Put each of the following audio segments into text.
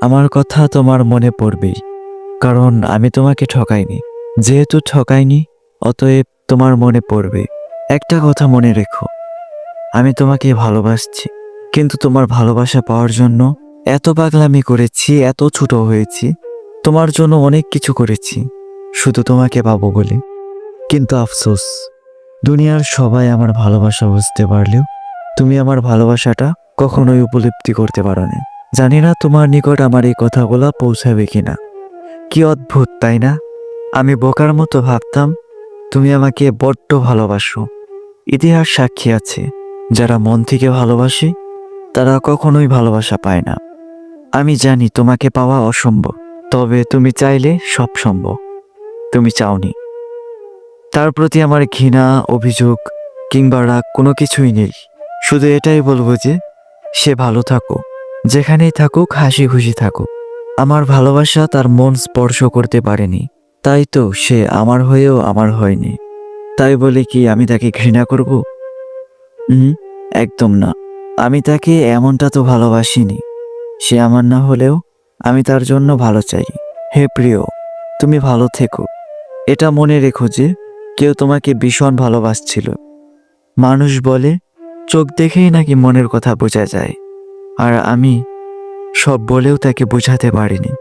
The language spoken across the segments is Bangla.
আমার কথা তোমার মনে পড়বেই, কারণ আমি তোমাকে ঠকাইনি। যেহেতু ঠকাইনি, অতএব তোমার মনে পড়বে। একটা কথা মনে রেখো, আমি তোমাকে ভালোবাসছি, কিন্তু তোমার ভালোবাসা পাওয়ার জন্য এত পাগলামি করেছি, এত ছোট হয়েছি, তোমার জন্য অনেক কিছু করেছি শুধু তোমাকে পাবো বলে। কিন্তু আফসোস, দুনিয়ার সবাই আমার ভালোবাসা বুঝতে পারলেও তুমি আমার ভালোবাসাটা কখনোই উপলব্ধি করতে পারো না। জানি না তোমার নিকট আমার এই কথাগুলো পৌঁছাবে কিনা। কি অদ্ভুত, তাই না? আমি বোকার মতো ভাবতাম তুমি আমাকে বড্ড ভালোবাসো। ইতিহাস সাক্ষী আছে, যারা মন থেকে ভালোবাসে তারা কখনোই ভালোবাসা পায় না। আমি জানি তোমাকে পাওয়া অসম্ভব, তবে তুমি চাইলে সব সম্ভব। তুমি চাওনি। তার প্রতি আমার ঘৃণা, অভিযোগ কিংবা রাগ কোনো কিছুই নেই। শুধু এটাই বলবো যে সে ভালো থাকুক, যেখানেই থাকুক হাসি খুশি থাকুক। আমার ভালোবাসা তার মন স্পর্শ করতে পারেনি, তাই তো সে আমার হয়েও আমার হয়নি। তাই বলে কি আমি তাকে ঘৃণা করব? হুম, একদম না। আমি তাকে এমনটা তো ভালোবাসিনি। সে আমার না হলেও আমি তার জন্য ভালো চাই। হে প্রিয়, তুমি ভালো থেকো। এটা মনে রেখো যে কেউ তোমাকে ভীষণ ভালোবাসছিল। মানুষ বলে চোখ দেখেই নাকি মনের কথা বোঝা যায়, আর আমি সব বলেও তাকে বোঝাতে পারিনি।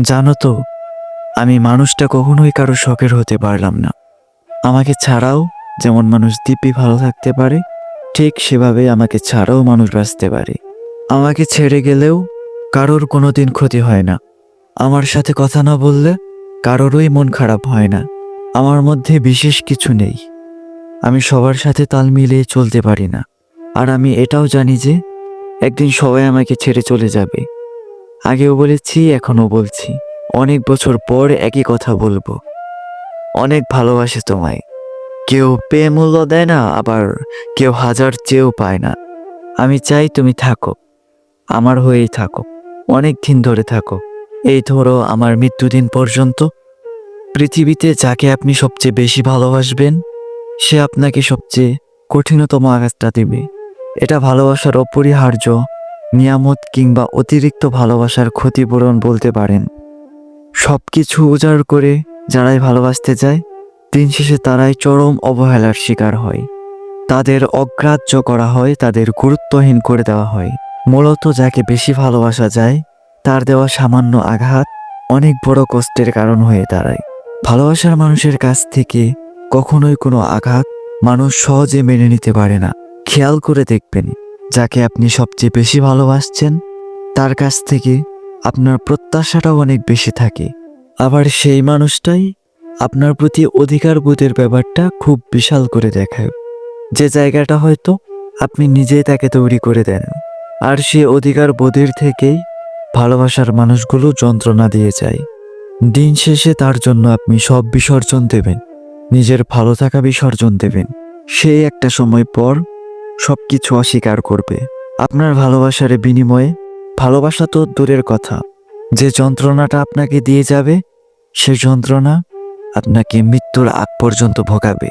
জানো তো, আমি মানুষটা কখনোই কারো শখের হতে পারলাম না। আমাকে ছাড়াও যেমন মানুষ দিব্যি ভালো থাকতে পারে, ঠিক সেভাবে আমাকে ছাড়াও মানুষ বাঁচতে পারে। আমাকে ছেড়ে গেলেও কারোর কোনোদিন ক্ষতি হয় না। আমার সাথে কথা না বললে কারোরই মন খারাপ হয় না। আমার মধ্যে বিশেষ কিছু নেই। আমি সবার সাথে তাল মিলিয়ে চলতে পারি না। আর আমি এটাও জানি যে একদিন সবাই আমাকে ছেড়ে চলে যাবে। আগেও বলেছি, এখনো বলছি, অনেক বছর পর একই কথা বলবো। অনেক ভালোবাসে তোমায়। কেউ পেয়ে মূল্য দেয় না, আবার কেউ হাজার চেয়েও পায় না। আমি চাই তুমি থাকো, আমার হয়েই থাকো, অনেক দিন ধরে থাকো। এই ধরো আমার মৃত্যুদিন পর্যন্ত। পৃথিবীতে যাকে আপনি সবচেয়ে বেশি ভালোবাসবেন, সে আপনাকে সবচেয়ে কঠিনতম আঘাতটা দেবে। এটা ভালোবাসার অপরিহার্য নিয়ামত, কিংবা অতিরিক্ত ভালোবাসার ক্ষতিপূরণ বলতে পারেন। সব কিছু উজাড় করে যারাই ভালোবাসতে যায়, দিন শেষে তারাই চরম অবহেলার শিকার হয়। তাদের অগ্রাহ্য করা হয়, তাদের গুরুত্বহীন করে দেওয়া হয়। মূলত যাকে বেশি ভালোবাসা যায়, তার দেওয়া সামান্য আঘাত অনেক বড় কষ্টের কারণ হয়ে দাঁড়ায়। ভালোবাসার মানুষের কাছ থেকে কখনোই কোনো আঘাত মানুষ সহজে মেনে নিতে পারে না। খেয়াল করে দেখবেন, যাকে আপনি সবচেয়ে বেশি ভালোবাসছেন তার কাছ থেকে আপনার প্রত্যাশাটাও অনেক বেশি থাকে। আবার সেই মানুষটাই আপনার প্রতি অধিকার বোধের ব্যাপারটা খুব বিশাল করে দেখায়, যে জায়গাটা হয়তো আপনি নিজেই তাকে তৈরি করে দেন। আর সে অধিকার বোধের থেকেই ভালোবাসার মানুষগুলো যন্ত্রণা দিয়ে যায়। দিন শেষে তার জন্য আপনি সব বিসর্জন দেবেন, নিজের ভালো থাকা বিসর্জন দেবেন। সে একটা সময় পর সবকিছু অস্বীকার করবে আপনার ভালোবাসার বিনিময়ে। ভালোবাসা তো দূরের কথা, যে যন্ত্রণাটা আপনাকে দিয়ে যাবে, সে যন্ত্রণা আপনাকে মৃত্যুর আগ পর্যন্ত ভোগাবে।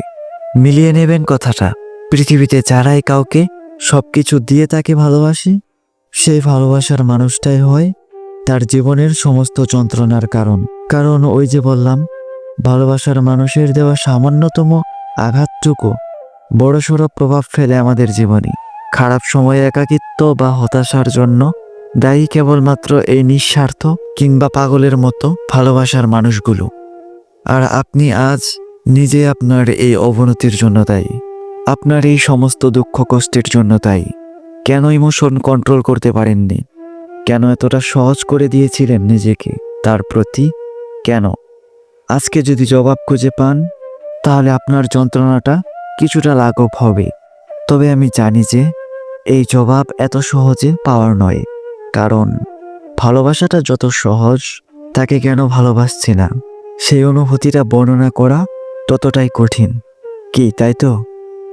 মিলিয়ে নেবেন কথাটা। পৃথিবীতে যারাই কাউকে সবকিছু দিয়ে তাকে ভালোবাসে, সেই ভালোবাসার মানুষটাই হয় তার জীবনের সমস্ত যন্ত্রণার কারণ। কারণ ওই যে বললাম, ভালোবাসার মানুষের দেওয়া সামান্যতম আঘাতটুকু বড়সড় প্রভাব ফেলে আমাদের জীবনে। খারাপ সময়ে একাকিত্ব বা হতাশার জন্য দায়ী কেবলমাত্র এই নিঃস্বার্থ কিংবা পাগলের মতো ভালোবাসার মানুষগুলো। আর আপনি আজ নিজে আপনার এই অবনতির জন্য দায়ী, আপনার এই সমস্ত দুঃখ কষ্টের জন্য দায়ী। কেন ইমোশন কন্ট্রোল করতে পারেননি? কেন এতটা সহজ করে দিয়েছিলেন নিজেকে তার প্রতি? কেন? আজকে যদি জবাব খুঁজে পান, তাহলে আপনার যন্ত্রণাটা কিছুটা লাঘব হবে। তবে আমি জানি যে এই জবাব এত সহজে পাওয়ার নয়, কারণ ভালোবাসাটা যত সহজ, তাকে কেন ভালোবাসছি না সেই অনুভূতিটা বর্ণনা করা ততটাই কঠিন। কি তাই তো?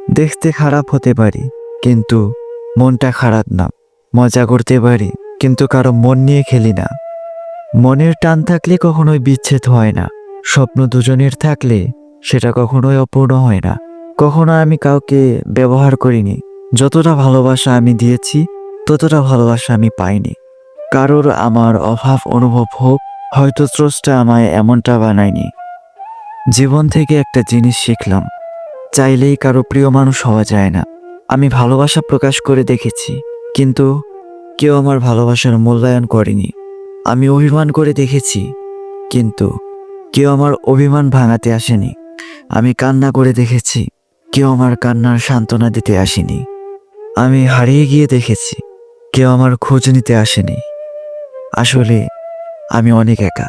দেখতে খারাপ হতে পারি, কিন্তু মনটা খারাপ না। মজা করতে পারি, কিন্তু কারো মন নিয়ে খেলি না। মনের টান থাকলে কখনোই বিচ্ছেদ হয় না। স্বপ্ন দুজনের থাকলে সেটা কখনোই অপূর্ণ হয় না। কখনো আমি কাউকে ব্যবহার করিনি। যতটা ভালোবাসা আমি দিয়েছি, ততটা ভালোবাসা আমি পাইনি। কারোর আমার অভাব অনুভব হোক, হয়তো স্রষ্টা আমায় এমনটা বানায়নি। জীবন থেকে একটা জিনিস শিখলাম, চাইলেই কারো প্রিয় মানুষ হওয়া যায় না। আমি ভালোবাসা প্রকাশ করে দেখেছি, কিন্তু কেউ আমার ভালোবাসার মূল্যায়ন করেনি। আমি অভিমান করে দেখেছি, কিন্তু কেউ আমার অভিমান ভাঙাতে আসেনি। আমি কান্না করে দেখেছি, কেউ আমার কান্নার সান্ত্বনা দিতে আসেনি। আমি হারিয়ে গিয়ে দেখেছি, কেউ আমার খোঁজ নিতে আসেনি। আসলে আমি অনেক একা।